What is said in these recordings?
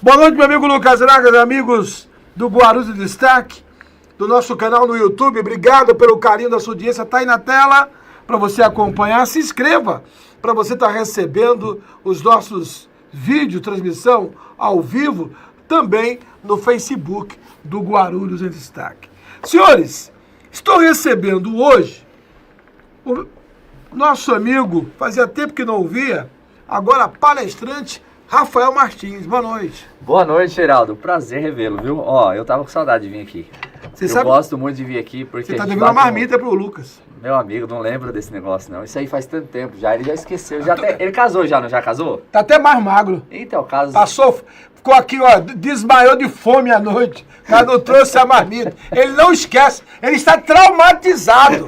Boa noite, meu amigo Lucas Bragas, amigos do Guarulhos em Destaque, do nosso canal no YouTube. Obrigado pelo carinho da sua audiência. Tá aí na tela para você acompanhar. Se inscreva para você estar recebendo os nossos vídeos, transmissão ao vivo, também no Facebook do Guarulhos em Destaque. Senhores, estou recebendo hoje o nosso amigo, fazia tempo que não ouvia, agora palestrante, Rafael Martins. Boa noite. Boa noite, Geraldo. Prazer revê-lo, viu? Ó, eu tava com saudade de vir aqui. Eu gosto muito de vir aqui porque... Você tá devendo uma marmita pro Lucas. Meu amigo, não lembra desse negócio, não. Isso aí faz tanto tempo já, ele já esqueceu. Ele casou já, não já casou? Tá até mais magro. Então, caso... Passou, ficou aqui, ó, desmaiou de fome à noite. Mas não trouxe a marmita. Ele não esquece, ele está traumatizado.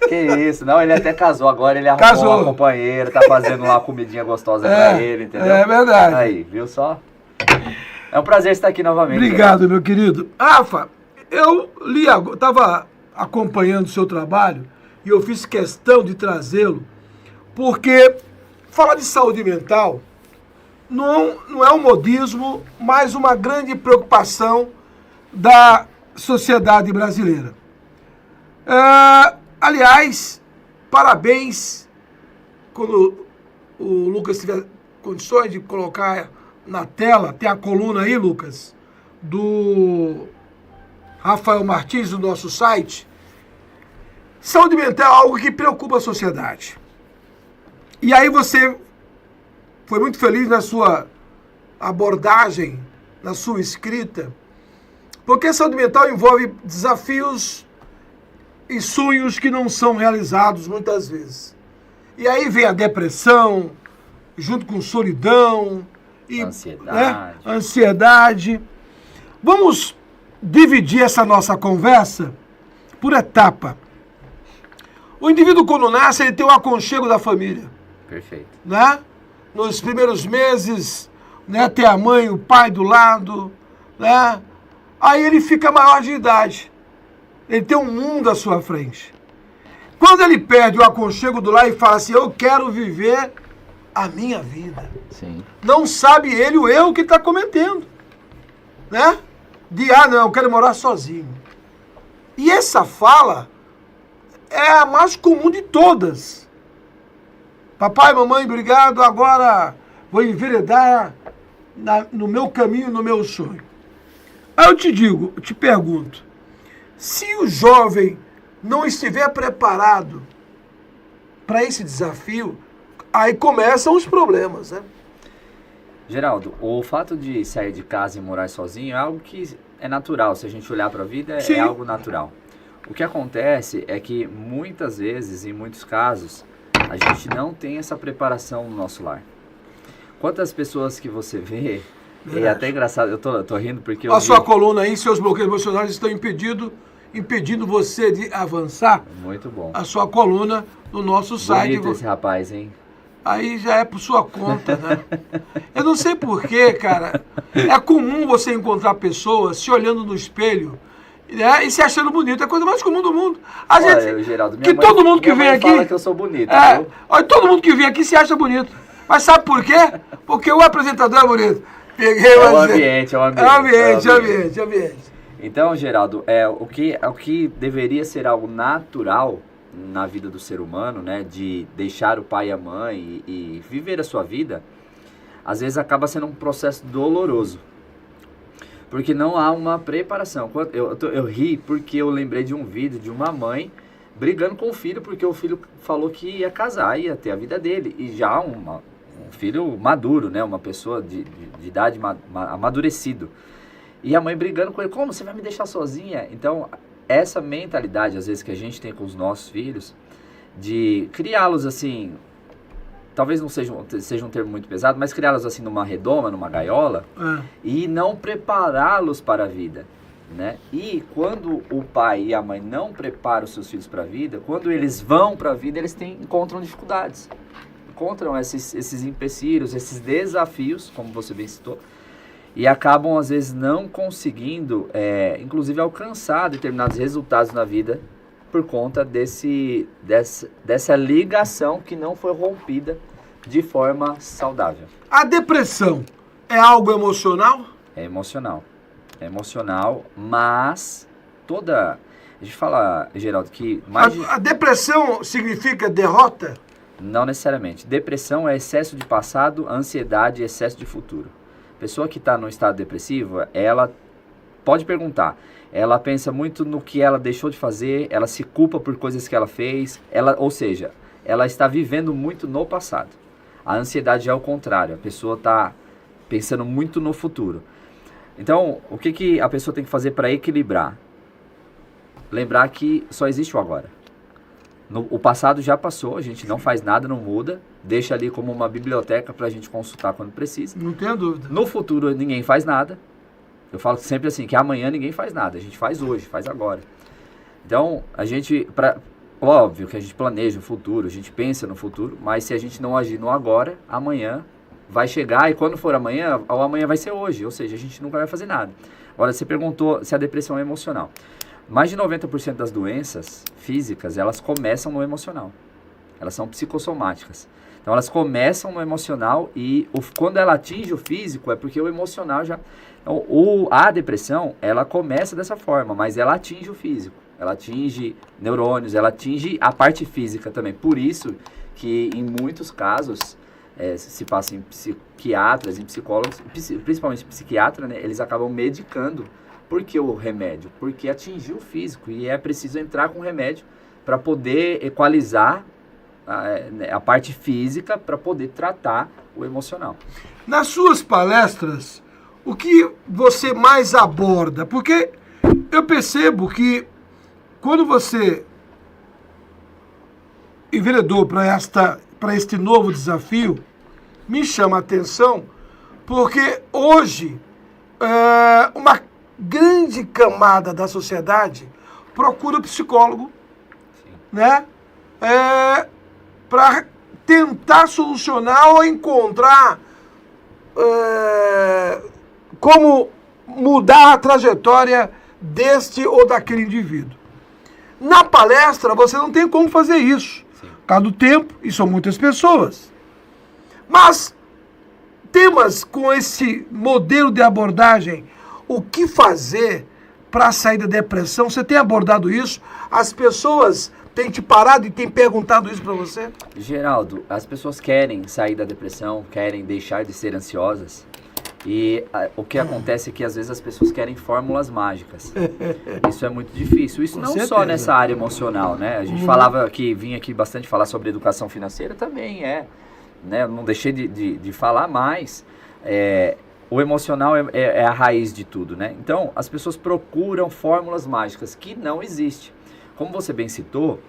Que isso, não, ele até casou agora, ele arrumou uma companheira, tá fazendo uma comidinha gostosa pra ele, entendeu? É verdade. Aí, viu só? É um prazer estar aqui novamente. Obrigado, meu querido. Rafa, eu estava acompanhando o seu trabalho e eu fiz questão de trazê-lo porque falar de saúde mental não é um modismo, mas uma grande preocupação da sociedade brasileira. Aliás, parabéns, quando o Lucas tiver condições de colocar na tela, tem a coluna aí, Lucas, do Rafael Martins, do nosso site. Saúde mental é algo que preocupa a sociedade. E aí você foi muito feliz na sua abordagem, na sua escrita, porque a saúde mental envolve desafios e sonhos que não são realizados muitas vezes. E aí vem a depressão, junto com solidão e ansiedade. Vamos dividir essa nossa conversa por etapa. O indivíduo, quando nasce, ele tem o aconchego da família. Perfeito. Né? Nos primeiros meses, né, tem a mãe, o pai do lado, né? Aí ele fica maior de idade. Ele tem um mundo à sua frente. Quando ele perde o aconchego do lar e fala assim, eu quero viver a minha vida. Sim. Não sabe ele o erro que está cometendo. Né? Não, eu quero morar sozinho. E essa fala é a mais comum de todas. Papai, mamãe, obrigado, agora vou enveredar no meu caminho, no meu sonho. Aí eu te pergunto, se o jovem não estiver preparado para esse desafio, aí começam os problemas, né? Geraldo, o fato de sair de casa e morar sozinho é algo que é natural. Se a gente olhar para a vida, Sim. É algo natural. O que acontece é que muitas vezes, em muitos casos, a gente não tem essa preparação no nosso lar. Quantas pessoas que você vê, é até engraçado, eu tô rindo porque... Sua coluna aí, seus bloqueios emocionais estão impedindo você de avançar. Muito bom. A sua coluna no nosso site. Bonito esse rapaz, hein? Aí já é por sua conta, né? Eu não sei porquê, cara. É comum você encontrar pessoas se olhando no espelho, né, e se achando bonito. É a coisa mais comum do mundo. Geraldo, Todo mundo que vem aqui fala que eu sou bonito. Olha, todo mundo que vem aqui se acha bonito. Mas sabe por quê? Porque o apresentador é bonito. É o ambiente. Então, Geraldo, o que deveria ser algo natural na vida do ser humano, né, de deixar o pai e a mãe e viver a sua vida, às vezes acaba sendo um processo doloroso, porque não há uma preparação. Eu ri porque eu lembrei de um vídeo de uma mãe brigando com o filho, porque o filho falou que ia casar, ia ter a vida dele, e já um filho maduro, né, uma pessoa de idade amadurecido, e a mãe brigando com ele, como você vai me deixar sozinha? Então, essa mentalidade, às vezes, que a gente tem com os nossos filhos, de criá-los assim, talvez não seja um termo muito pesado, mas criá-los assim numa redoma, numa gaiola, e não prepará-los para a vida, né? E quando o pai e a mãe não preparam os seus filhos para a vida, quando eles vão para a vida, eles encontram dificuldades, encontram esses empecilhos, esses desafios, como você bem citou, e acabam, às vezes, não conseguindo, inclusive, alcançar determinados resultados na vida por conta dessa ligação que não foi rompida de forma saudável. A depressão é algo emocional? É emocional. É emocional, mas toda... A gente fala, Geraldo, que mais de... A depressão significa derrota? Não necessariamente. Depressão é excesso de passado, ansiedade é excesso de futuro. Pessoa que está no estado depressivo, ela pode perguntar. Ela pensa muito no que ela deixou de fazer, ela se culpa por coisas que ela fez, ou seja, ela está vivendo muito no passado. A ansiedade é o contrário, a pessoa está pensando muito no futuro. Então, o que a pessoa tem que fazer para equilibrar? Lembrar que só existe o agora. O passado já passou, a gente não faz nada, não muda, deixa ali como uma biblioteca para a gente consultar quando precisa. Não tenho dúvida. No futuro ninguém faz nada. Eu falo sempre assim, que amanhã ninguém faz nada, a gente faz hoje, faz agora. Então, óbvio que a gente planeja o futuro, a gente pensa no futuro, mas se a gente não agir no agora, amanhã vai chegar e quando for amanhã, o amanhã vai ser hoje, ou seja, a gente nunca vai fazer nada. Agora, você perguntou se a depressão é emocional. Mais de 90% das doenças físicas, elas começam no emocional. Elas são psicossomáticas. Então, elas começam no emocional e quando ela atinge o físico, é porque o emocional já... Então, a depressão, ela começa dessa forma, mas ela atinge o físico. Ela atinge neurônios, ela atinge a parte física também. Por isso que, em muitos casos, se passa em psiquiatras, em psicólogos, principalmente psiquiatra, né, eles acabam medicando. Por que o remédio? Porque atingiu o físico e é preciso entrar com remédio para poder equalizar a parte física para poder tratar o emocional. Nas suas palestras, o que você mais aborda? Porque eu percebo que quando você enveredou para este novo desafio, me chama a atenção porque hoje uma grande camada da sociedade procura o psicólogo, né? Para tentar solucionar ou encontrar como mudar a trajetória deste ou daquele indivíduo. Na palestra, você não tem como fazer isso, por causa do tempo, e são muitas pessoas. Mas temas com esse modelo de abordagem, o que fazer para sair da depressão? Você tem abordado isso? As pessoas têm te parado e têm perguntado isso para você? Geraldo, as pessoas querem sair da depressão, querem deixar de ser ansiosas. E o que acontece é que às vezes as pessoas querem fórmulas mágicas. Isso é muito difícil. Isso Com não certeza. só nessa área emocional, né? A gente vinha aqui bastante falar sobre educação financeira, também né? Eu não deixei de falar, mas o emocional é a raiz de tudo, né? Então, as pessoas procuram fórmulas mágicas que não existem. Como você bem citou,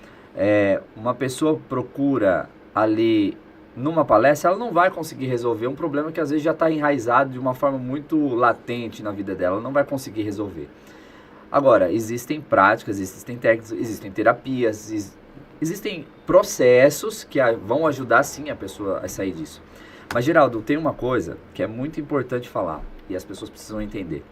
uma pessoa procura ali numa palestra, ela não vai conseguir resolver um problema que às vezes já está enraizado de uma forma muito latente na vida dela, ela não vai conseguir resolver. Agora, existem práticas, existem técnicas, existem terapias, existem processos que vão ajudar sim a pessoa a sair disso. Mas, Geraldo, tem uma coisa que é muito importante falar e as pessoas precisam entender.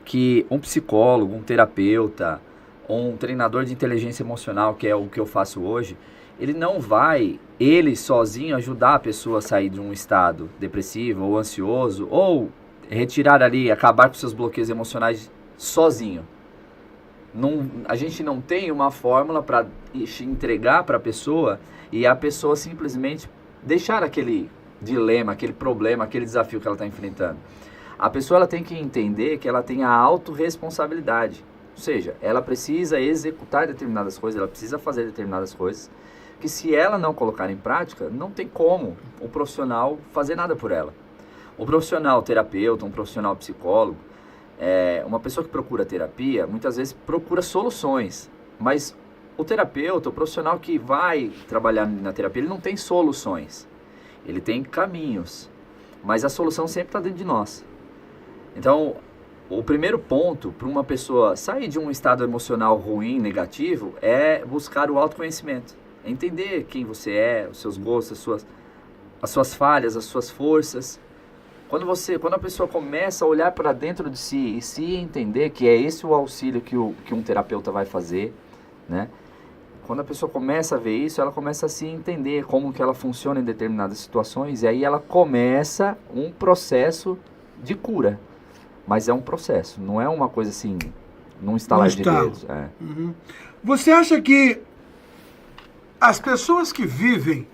Que um psicólogo, um terapeuta, ou um treinador de inteligência emocional, que é o que eu faço hoje, ele não vai, ele sozinho, ajudar a pessoa a sair de um estado depressivo ou ansioso, ou retirar ali, acabar com seus bloqueios emocionais sozinho. A gente não tem uma fórmula para entregar para a pessoa e a pessoa simplesmente deixar aquele dilema, aquele problema, aquele desafio que ela está enfrentando. A pessoa ela tem que entender que ela tem a autorresponsabilidade. Ou seja, ela precisa executar determinadas coisas, ela precisa fazer determinadas coisas, que se ela não colocar em prática, não tem como o profissional fazer nada por ela. O profissional terapeuta, um profissional psicólogo, uma pessoa que procura terapia, muitas vezes procura soluções, mas o terapeuta, o profissional que vai trabalhar na terapia, ele não tem soluções, ele tem caminhos, mas a solução sempre está dentro de nós. Então, o primeiro ponto para uma pessoa sair de um estado emocional ruim, negativo, é buscar o autoconhecimento. É entender quem você é, os seus gostos, as suas falhas, as suas forças. Quando a pessoa começa a olhar para dentro de si e se entender que é esse o auxílio que um terapeuta vai fazer, né? Quando a pessoa começa a ver isso, ela começa a se entender como que ela funciona em determinadas situações, e aí ela começa um processo de cura. Mas é um processo, não é uma coisa assim, num estalar de dedos. É. Uhum. Você acha que as pessoas que vivem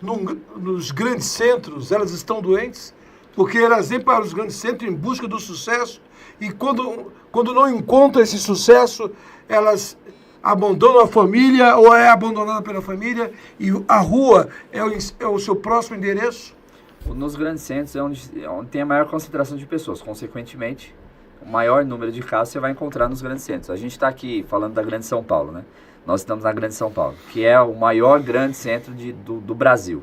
nos grandes centros, elas estão doentes? Porque elas vêm para os grandes centros em busca do sucesso e quando não encontram esse sucesso, elas abandonam a família ou é abandonada pela família e a rua é o seu próximo endereço? Nos grandes centros é onde tem a maior concentração de pessoas. Consequentemente, o maior número de casos você vai encontrar nos grandes centros. A gente está aqui falando da Grande São Paulo, né? Nós estamos na Grande São Paulo, que é o maior grande centro do Brasil.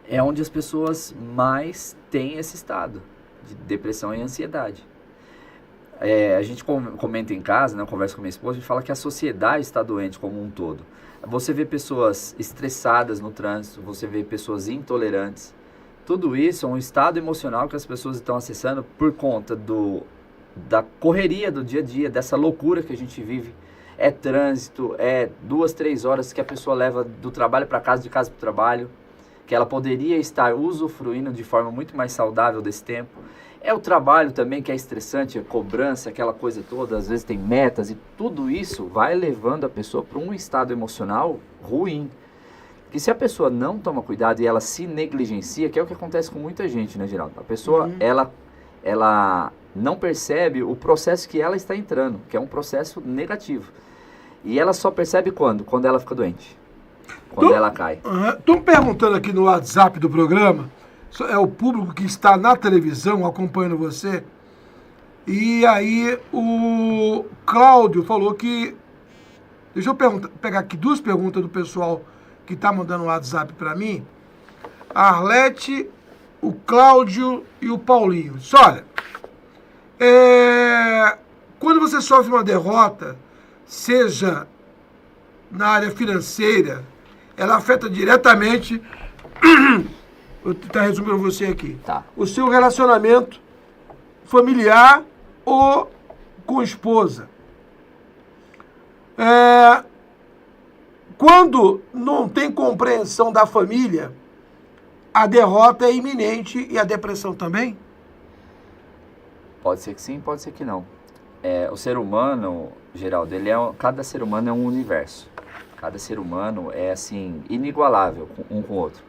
É onde as pessoas mais têm esse estado de depressão e ansiedade. A gente comenta em casa, né, eu converso com minha esposa, a gente fala que a sociedade está doente como um todo. Você vê pessoas estressadas no trânsito, você vê pessoas intolerantes. Tudo isso é um estado emocional que as pessoas estão acessando por conta da correria do dia a dia, dessa loucura que a gente vive. É trânsito, é 2, 3 horas que a pessoa leva do trabalho para casa, de casa para o trabalho, que ela poderia estar usufruindo de forma muito mais saudável desse tempo. É o trabalho também que é estressante, a cobrança, aquela coisa toda, às vezes tem metas e tudo isso vai levando a pessoa para um estado emocional ruim. Que se a pessoa não toma cuidado e ela se negligencia, que é o que acontece com muita gente, né, Geraldo? A pessoa, ela não percebe o processo que ela está entrando, que é um processo negativo. E ela só percebe quando? Quando ela fica doente. Quando ela cai. Estão perguntando aqui no WhatsApp do programa, é o público que está na televisão acompanhando você. E aí o Cláudio falou que... Deixa eu pegar aqui 2 perguntas do pessoal que está mandando o WhatsApp para mim. A Arlete, o Cláudio e o Paulinho. Olha, quando você sofre uma derrota, seja na área financeira, ela afeta diretamente... Vou tentar resumir para você aqui. Tá. O seu relacionamento familiar ou com a esposa. Quando não tem compreensão da família, a derrota é iminente e a depressão também? Pode ser que sim, pode ser que não. O ser humano, Geraldo, cada ser humano é um universo. Cada ser humano é assim, inigualável um com o outro.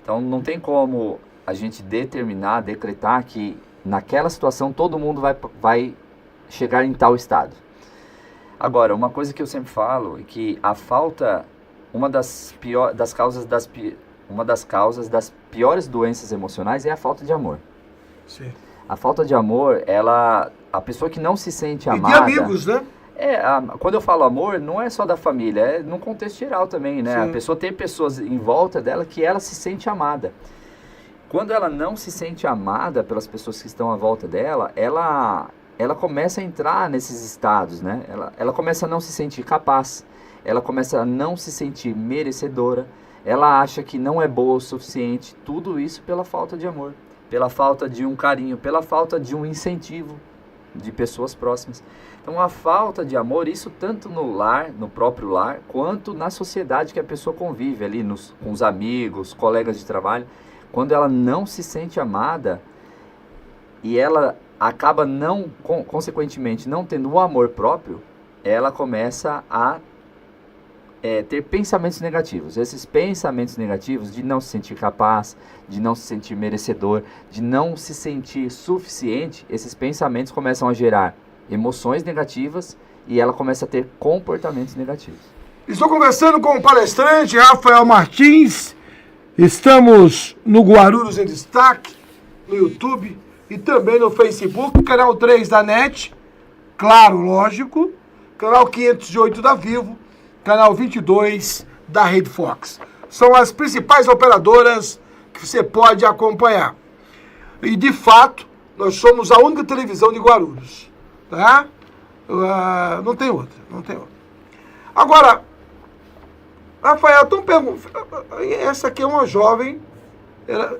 Então não tem como a gente decretar que naquela situação todo mundo vai chegar em tal estado. Agora, uma coisa que eu sempre falo é que a falta, uma das causas das piores doenças emocionais é a falta de amor. Sim. A falta de amor, a pessoa que não se sente amada... E de amigos, né? Quando eu falo amor, não é só da família, é no contexto geral também, né? Sim. A pessoa tem pessoas em volta dela que ela se sente amada. Quando ela não se sente amada pelas pessoas que estão à volta dela, ela começa a entrar nesses estados, né? Ela começa a não se sentir capaz, ela começa a não se sentir merecedora, ela acha que não é boa o suficiente, tudo isso pela falta de amor, pela falta de um carinho, pela falta de um incentivo de pessoas próximas. Então a falta de amor, isso tanto no lar, no próprio lar, quanto na sociedade que a pessoa convive ali, com os amigos, colegas de trabalho. Quando ela não se sente amada e ela acaba consequentemente não tendo o amor próprio, ela começa a ter pensamentos negativos. Esses pensamentos negativos de não se sentir capaz, de não se sentir merecedor, de não se sentir suficiente, esses pensamentos começam a gerar emoções negativas e ela começa a ter comportamentos negativos. Estou conversando com o palestrante Rafael Martins. Estamos no Guarulhos em Destaque, no YouTube e também no Facebook, canal 3 da NET, claro, lógico, canal 508 da Vivo, canal 22 da Rede Fox. São as principais operadoras que você pode acompanhar. E, de fato, nós somos a única televisão de Guarulhos. Tá? Não tem outra. Agora, Rafael, essa aqui é uma jovem, ela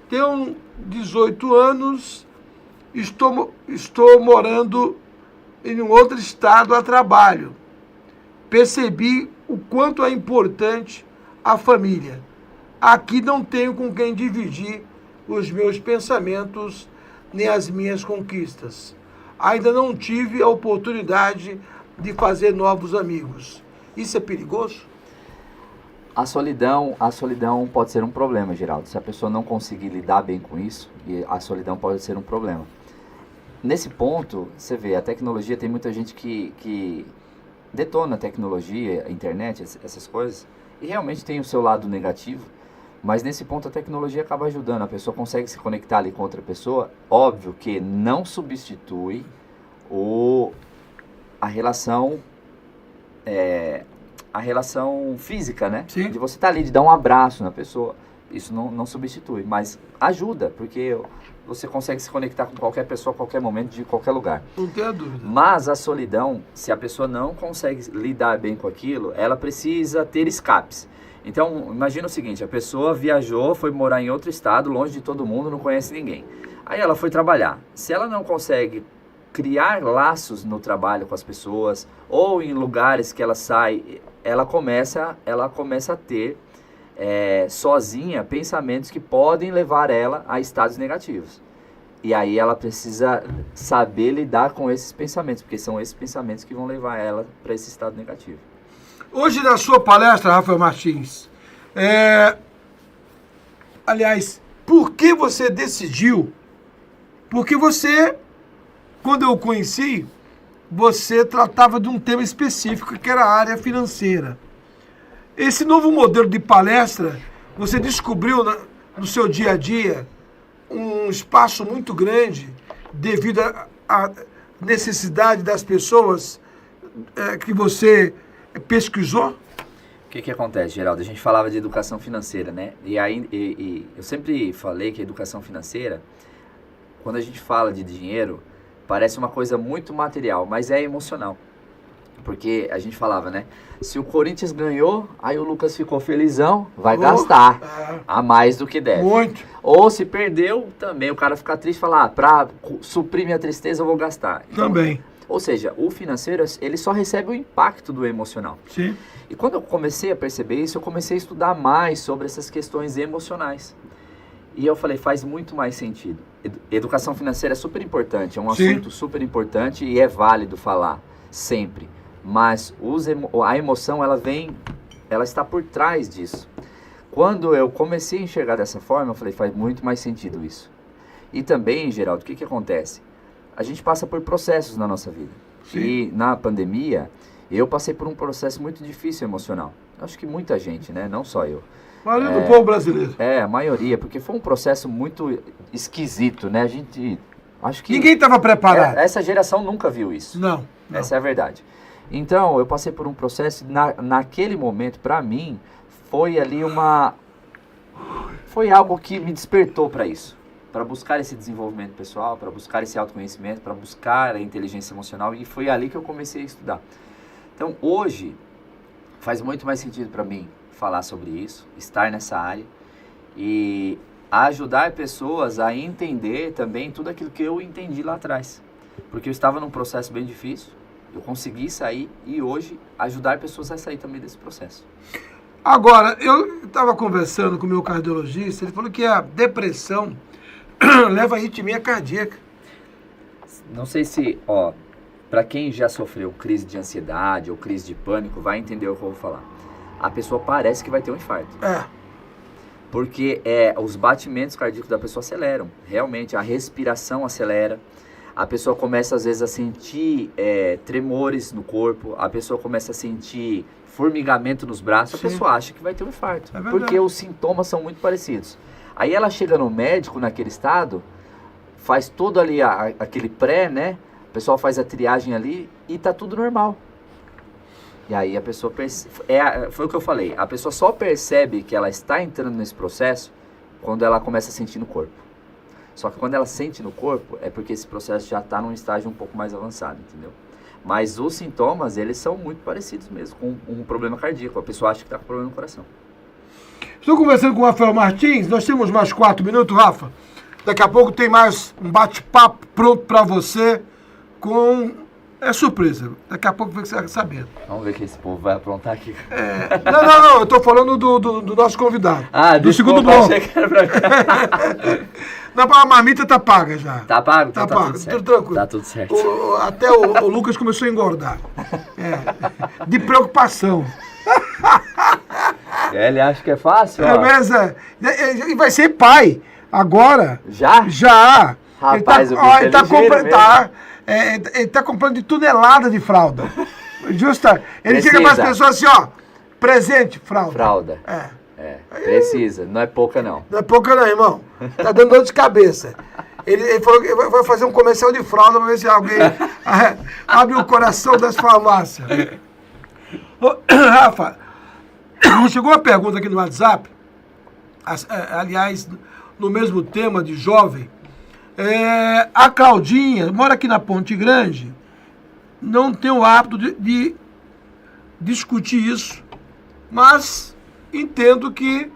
tem 18 anos, estou morando em um outro estado a trabalho. Percebi o quanto é importante a família. Aqui não tenho com quem dividir os meus pensamentos nem as minhas conquistas. Ainda não tive a oportunidade de fazer novos amigos. Isso é perigoso? A solidão pode ser um problema, Geraldo. Se a pessoa não conseguir lidar bem com isso, a solidão pode ser um problema. Nesse ponto, você vê, a tecnologia, tem muita gente que detona a tecnologia, a internet, essas coisas, e realmente tem o seu lado negativo, mas nesse ponto a tecnologia acaba ajudando, a pessoa consegue se conectar ali com outra pessoa. Óbvio que não substitui a relação física, né? Sim. De você estar ali, de dar um abraço na pessoa. Isso não substitui, mas ajuda, porque você consegue se conectar com qualquer pessoa, a qualquer momento, de qualquer lugar. Não tenha dúvida. Mas a solidão, se a pessoa não consegue lidar bem com aquilo, ela precisa ter escapes. Então, imagina o seguinte, a pessoa viajou, foi morar em outro estado, longe de todo mundo, não conhece ninguém. Aí ela foi trabalhar. Se ela não consegue criar laços no trabalho com as pessoas, ou em lugares que ela sai, ela começa a ter sozinha pensamentos que podem levar ela a estados negativos. E aí ela precisa saber lidar com esses pensamentos, porque são esses pensamentos que vão levar ela para esse estado negativo. Hoje, na sua palestra, Rafael Martins, aliás, por que você decidiu? Porque você, quando eu o conheci, você tratava de um tema específico, que era a área financeira. Esse novo modelo de palestra, você descobriu no seu dia a dia um espaço muito grande devido à necessidade das pessoas que você pesquisou? O que acontece, Geraldo? A gente falava de educação financeira, né? E aí eu sempre falei que a educação financeira, quando a gente fala de dinheiro, parece uma coisa muito material, mas é emocional. Porque a gente falava, né? Se o Corinthians ganhou, aí o Lucas ficou felizão, vai gastar a mais do que deve. Muito. Ou se perdeu, também o cara fica triste e fala, pra suprir minha tristeza eu vou gastar. Então, também. Ou seja, o financeiro, ele só recebe o impacto do emocional. Sim. E quando eu comecei a perceber isso, eu comecei a estudar mais sobre essas questões emocionais. E eu falei, faz muito mais sentido. Educação financeira é super importante, é um assunto super importante e é válido falar sempre. Mas a emoção, ela está por trás disso. Quando eu comecei a enxergar dessa forma, eu falei, faz muito mais sentido isso. E também, Geraldo, o que acontece? A gente passa por processos na nossa vida. Sim. E na pandemia, eu passei por um processo muito difícil emocional. Acho que muita gente, né? Não só eu. A maioria do povo brasileiro. A maioria, porque foi um processo muito esquisito, né? Acho que Ninguém estava preparado. Essa geração nunca viu isso. Não. Essa é a verdade. Então, eu passei por um processo, naquele momento, para mim, foi algo que me despertou para isso. Para buscar esse desenvolvimento pessoal, para buscar esse autoconhecimento, para buscar a inteligência emocional, e foi ali que eu comecei a estudar. Então, hoje, faz muito mais sentido para mim falar sobre isso, estar nessa área e ajudar pessoas a entender também tudo aquilo que eu entendi lá atrás. Porque eu estava num processo bem difícil, eu consegui sair e hoje ajudar pessoas a sair também desse processo. Agora, eu estava conversando com o meu cardiologista, ele falou que a depressão leva a arritmia cardíaca. Não sei se, para quem já sofreu crise de ansiedade ou crise de pânico, vai entender o que eu vou falar. A pessoa parece que vai ter um infarto. Porque os batimentos cardíacos da pessoa aceleram. Realmente, a respiração acelera. A pessoa começa, às vezes, a sentir tremores no corpo. A pessoa começa a sentir formigamento nos braços. Sim. A pessoa acha que vai ter um infarto. É verdade. Porque os sintomas são muito parecidos. Aí ela chega no médico naquele estado, faz todo ali aquele pré, né? O pessoal faz a triagem ali e tá tudo normal. E aí a pessoa foi o que eu falei, a pessoa só percebe que ela está entrando nesse processo quando ela começa a sentir no corpo. Só que quando ela sente no corpo, é porque esse processo já está num estágio um pouco mais avançado, entendeu? Mas os sintomas, eles são muito parecidos mesmo, com um problema cardíaco. A pessoa acha que está com problema no coração. Estou conversando com o Rafael Martins, nós temos mais 4 minutos, Rafa. Daqui a pouco tem mais um bate-papo pronto para você com É surpresa. Daqui a pouco você vai saber. Vamos ver o que esse povo vai aprontar aqui. Não. Eu tô falando do nosso convidado. Do segundo bloco. Não, a marmita tá paga já. Tá pago? Tá Então pago, tudo certo. tudo tranquilo. Tá tudo certo. Até o Lucas começou a engordar. De preocupação. Ele acha que é fácil, ó. E vai ser pai. Agora. Já? Já. Rapaz, ele tá comprando de tonelada de fralda. Justa. Ele chega para as pessoas assim, ó. Presente, fralda. Fralda. Precisa. Não é pouca, não. Não é pouca não, irmão. Tá dando dor de cabeça. Ele falou que vai fazer um comercial de fralda para ver se alguém abre o coração das farmácias. Rafa, chegou uma pergunta aqui no WhatsApp, aliás, no mesmo tema de jovem. A Claudinha, mora aqui na Ponte Grande, não tem o hábito de discutir isso, mas entendo que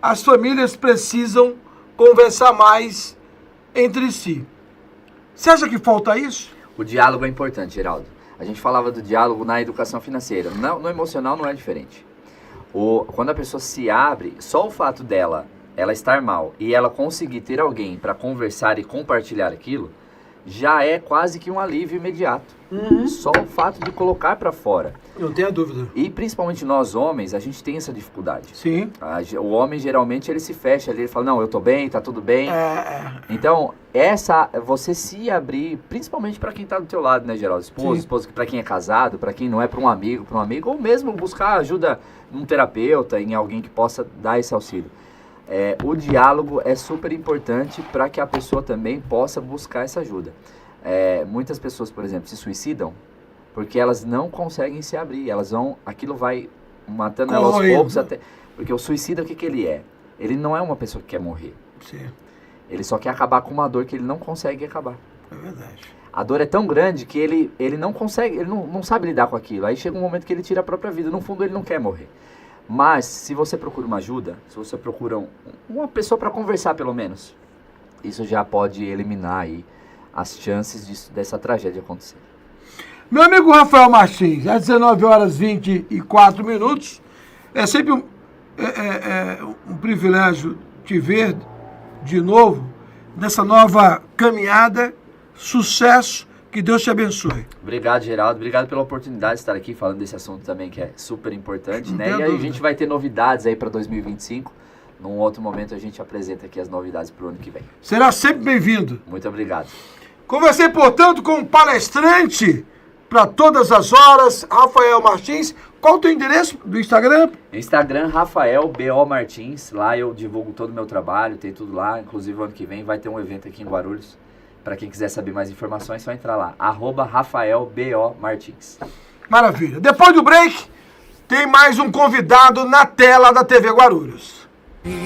as famílias precisam conversar mais entre si. Você acha que falta isso? O diálogo é importante, Geraldo. A gente falava do diálogo na educação financeira. No emocional não é diferente. Quando a pessoa se abre, só o fato ela estar mal e ela conseguir ter alguém para conversar e compartilhar aquilo, já é quase que um alívio imediato. Só o fato de colocar para fora. Não tenho dúvida. E principalmente nós homens, a gente tem essa dificuldade. Sim. O homem geralmente ele se fecha, ele fala, não, eu tô bem, tá tudo bem. Então, você se abrir, principalmente para quem tá do teu lado, né, Geraldo? Esposa, para quem é casado, para quem não é, para um amigo, ou mesmo buscar ajuda num terapeuta, em alguém que possa dar esse auxílio. O diálogo é super importante para que a pessoa também possa buscar essa ajuda. Muitas pessoas, por exemplo, se suicidam porque elas não conseguem se abrir, aquilo vai matando elas aos poucos até. Porque o suicida, o que ele é? Ele não é uma pessoa que quer morrer. Sim. Ele só quer acabar com uma dor que ele não consegue acabar. É verdade. A dor é tão grande que ele não consegue, ele não sabe lidar com aquilo. Aí chega um momento que ele tira a própria vida. No fundo, ele não quer morrer. Mas, se você procura uma ajuda, se você procura uma pessoa para conversar, pelo menos, isso já pode eliminar aí as chances dessa tragédia acontecer. Meu amigo Rafael Martins, às 19h24, é sempre um privilégio te ver de novo nessa nova caminhada. Sucesso, que Deus te abençoe. Obrigado, Geraldo. Obrigado pela oportunidade de estar aqui falando desse assunto também, que é super importante, né? E aí a gente vai ter novidades aí para 2025. Num outro momento a gente apresenta aqui as novidades para o ano que vem. Será sempre bem-vindo. Muito obrigado. Conversei, portanto, com um palestrante para todas as horas, Rafael Martins. Qual o teu endereço do Instagram? Instagram, Rafael B.O. Martins. Lá eu divulgo todo o meu trabalho, tem tudo lá. Inclusive, ano que vem vai ter um evento aqui em Guarulhos. Para quem quiser saber mais informações, é só entrar lá. @Rafael B.O. Martins. Maravilha. Depois do break, tem mais um convidado na tela da TV Guarulhos.